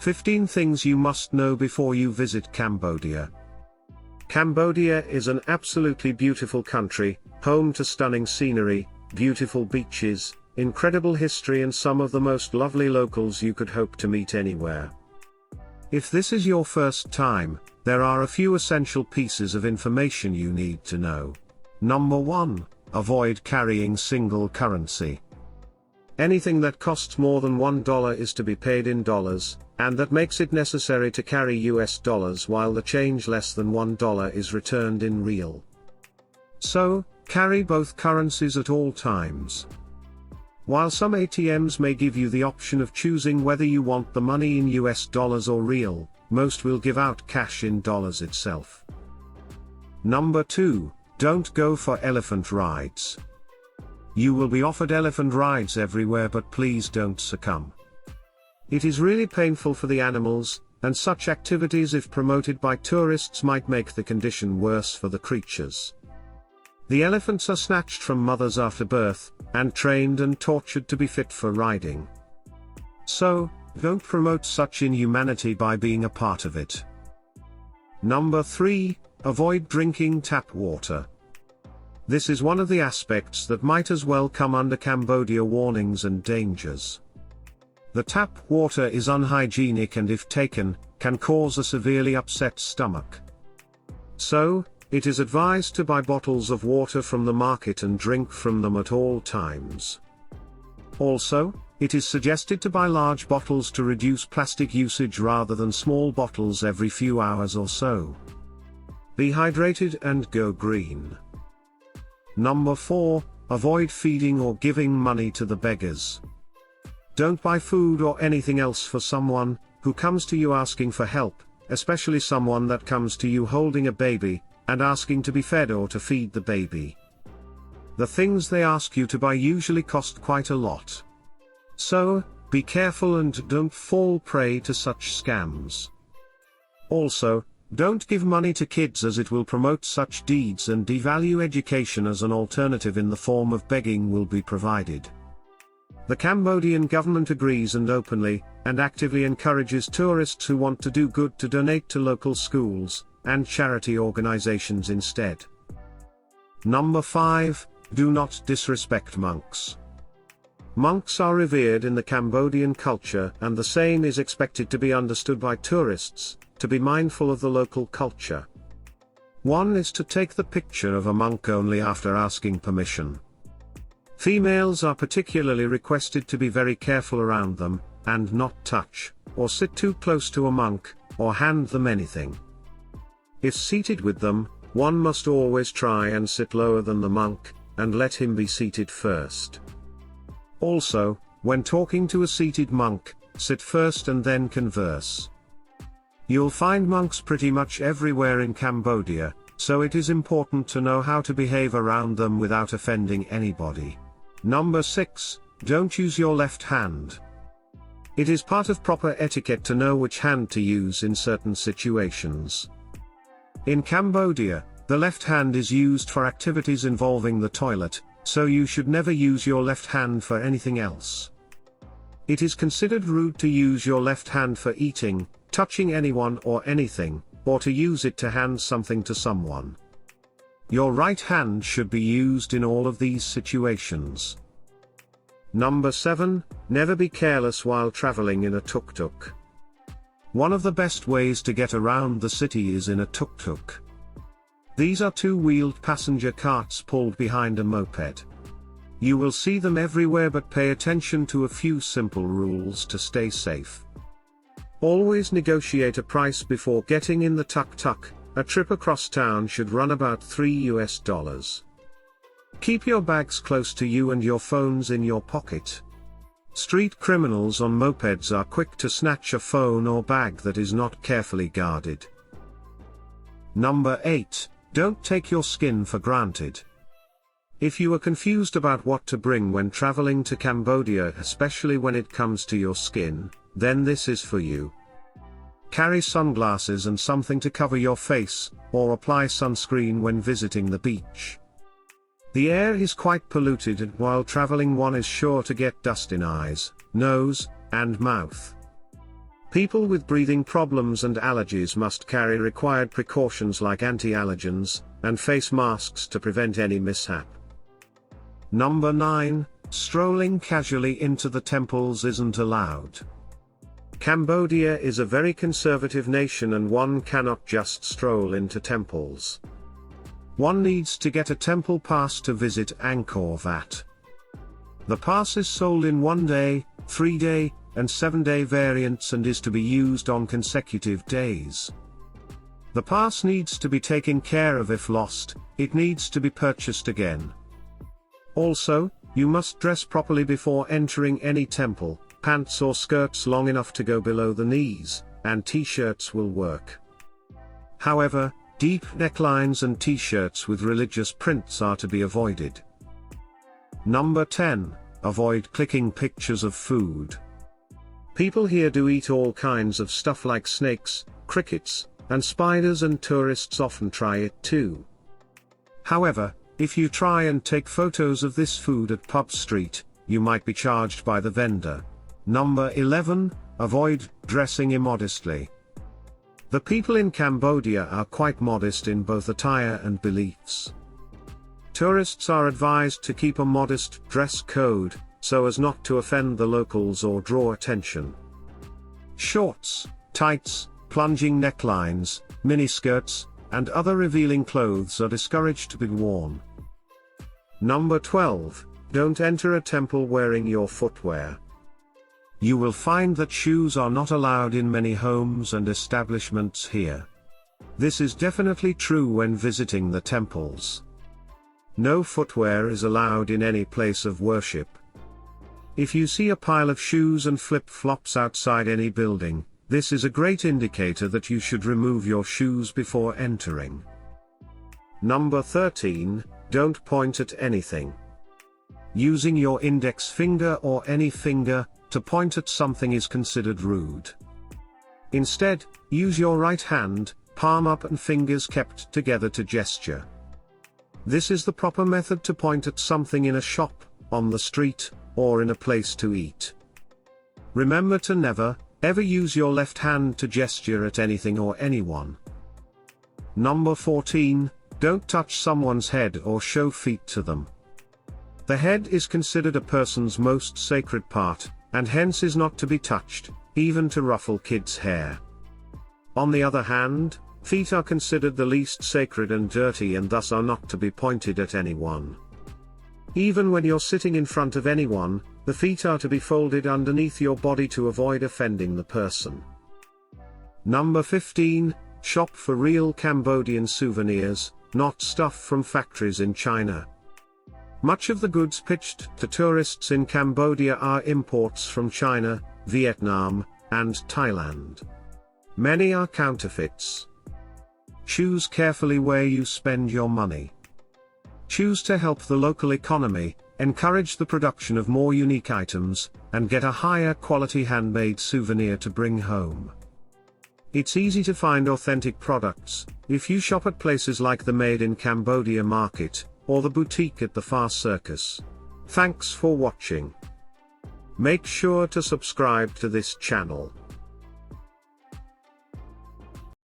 15 things you must know before you visit Cambodia. Cambodia is an absolutely beautiful country, home to stunning scenery, beautiful beaches, incredible history and some of the most lovely locals you could hope to meet anywhere. If this is your first time, there are a few essential pieces of information you need to know. Number 1. Avoid carrying single currency. Anything that costs more than $1 is to be paid in dollars, and that makes it necessary to carry US dollars while the change less than $1 is returned in real. So, carry both currencies at all times. While some ATMs may give you the option of choosing whether you want the money in US dollars or real, most will give out cash in dollars itself. Number 2. Don't go for elephant rides. You will be offered elephant rides everywhere, but please don't succumb. It is really painful for the animals, and such activities, if promoted by tourists, might make the condition worse for the creatures. The elephants are snatched from mothers after birth, and trained and tortured to be fit for riding. So, don't promote such inhumanity by being a part of it. Number 3. Avoid drinking tap water. This is one of the aspects that might as well come under Cambodia warnings and dangers. The tap water is unhygienic and, if taken, can cause a severely upset stomach. So, it is advised to buy bottles of water from the market and drink from them at all times. Also, it is suggested to buy large bottles to reduce plastic usage rather than small bottles every few hours or so. Be hydrated and go green. Number 4. Avoid feeding or giving money to the beggars. Don't buy food or anything else for someone who comes to you asking for help, especially someone that comes to you holding a baby and asking to be fed or to feed the baby. The things they ask you to buy usually cost quite a lot. So, be careful and don't fall prey to such scams. Also, don't give money to kids, as it will promote such deeds and devalue education, as an alternative in the form of begging will be provided. The Cambodian government agrees and openly and actively encourages tourists who want to do good to donate to local schools and charity organizations instead. Number 5. Do not disrespect monks. Monks are revered in the Cambodian culture, and the same is expected to be understood by tourists, to be mindful of the local culture. One is to take the picture of a monk only after asking permission. Females are particularly requested to be very careful around them, and not touch, or sit too close to a monk, or hand them anything. If seated with them, one must always try and sit lower than the monk, and let him be seated first. Also, when talking to a seated monk, sit first and then converse. You'll find monks pretty much everywhere in Cambodia, so it is important to know how to behave around them without offending anybody. Number 6. Don't use your left hand. It is part of proper etiquette to know which hand to use in certain situations. In Cambodia, the left hand is used for activities involving the toilet, so you should never use your left hand for anything else. It is considered rude to use your left hand for eating, touching anyone or anything, or to use it to hand something to someone. Your right hand should be used in all of these situations. Number 7. Never be careless while traveling in a tuk-tuk. One of the best ways to get around the city is in a tuk-tuk. These are two-wheeled passenger carts pulled behind a moped. You will see them everywhere, but pay attention to a few simple rules to stay safe. Always negotiate a price before getting in the tuk-tuk. A trip across town should run about $3. Keep your bags close to you and your phones in your pocket. Street criminals on mopeds are quick to snatch a phone or bag that is not carefully guarded. Number 8. Don't take your skin for granted. If you are confused about what to bring when traveling to Cambodia, especially when it comes to your skin, then this is for you. Carry sunglasses and something to cover your face, or apply sunscreen when visiting the beach. The air is quite polluted, and while traveling one is sure to get dust in eyes, nose, and mouth. People with breathing problems and allergies must carry required precautions like anti-allergens and face masks to prevent any mishap. Number 9. Strolling casually into the temples isn't allowed. Cambodia is a very conservative nation and one cannot just stroll into temples. One needs to get a temple pass to visit Angkor Wat. The pass is sold in 1-day, 3-day, and 7-day variants and is to be used on consecutive days. The pass needs to be taken care of if lost, it needs to be purchased again. Also, you must dress properly before entering any temple, pants or skirts long enough to go below the knees, and t-shirts will work. However, deep necklines and t-shirts with religious prints are to be avoided. Number 10. Avoid clicking pictures of food. People here do eat all kinds of stuff like snakes, crickets, and spiders, and tourists often try it too. However, if you try and take photos of this food at pub street, you might be charged by the vendor. Number 11. Avoid dressing immodestly. The people in Cambodia are quite modest in both attire and beliefs. Tourists are advised to keep a modest dress code, so as not to offend the locals or draw attention. Shorts, tights, plunging necklines, miniskirts, and other revealing clothes are discouraged to be worn. Number 12. Don't enter a temple wearing your footwear. You will find that shoes are not allowed in many homes and establishments here. This is definitely true when visiting the temples. No footwear is allowed in any place of worship. If you see a pile of shoes and flip-flops outside any building, this is a great indicator that you should remove your shoes before entering. Number 13. Don't point at anything. Using your index finger or any finger to point at something is considered rude. Instead, use your right hand, palm up and fingers kept together to gesture. This is the proper method to point at something in a shop, on the street, or in a place to eat. Remember to never, ever use your left hand to gesture at anything or anyone. Number 14. Don't touch someone's head or show feet to them. The head is considered a person's most sacred part, and hence is not to be touched, even to ruffle kids' hair. On the other hand, feet are considered the least sacred and dirty and thus are not to be pointed at anyone. Even when you're sitting in front of anyone, the feet are to be folded underneath your body to avoid offending the person. Number 15. Shop for real Cambodian souvenirs, not stuff from factories in China. Much of the goods pitched to tourists in Cambodia are imports from China, Vietnam, and Thailand. Many are counterfeits. Choose carefully where you spend your money. Choose to help the local economy, encourage the production of more unique items, and get a higher quality handmade souvenir to bring home. It's easy to find authentic products if you shop at places like the Made in Cambodia market, or the boutique at the Far Circus. Thanks for watching. Make sure to subscribe to this channel.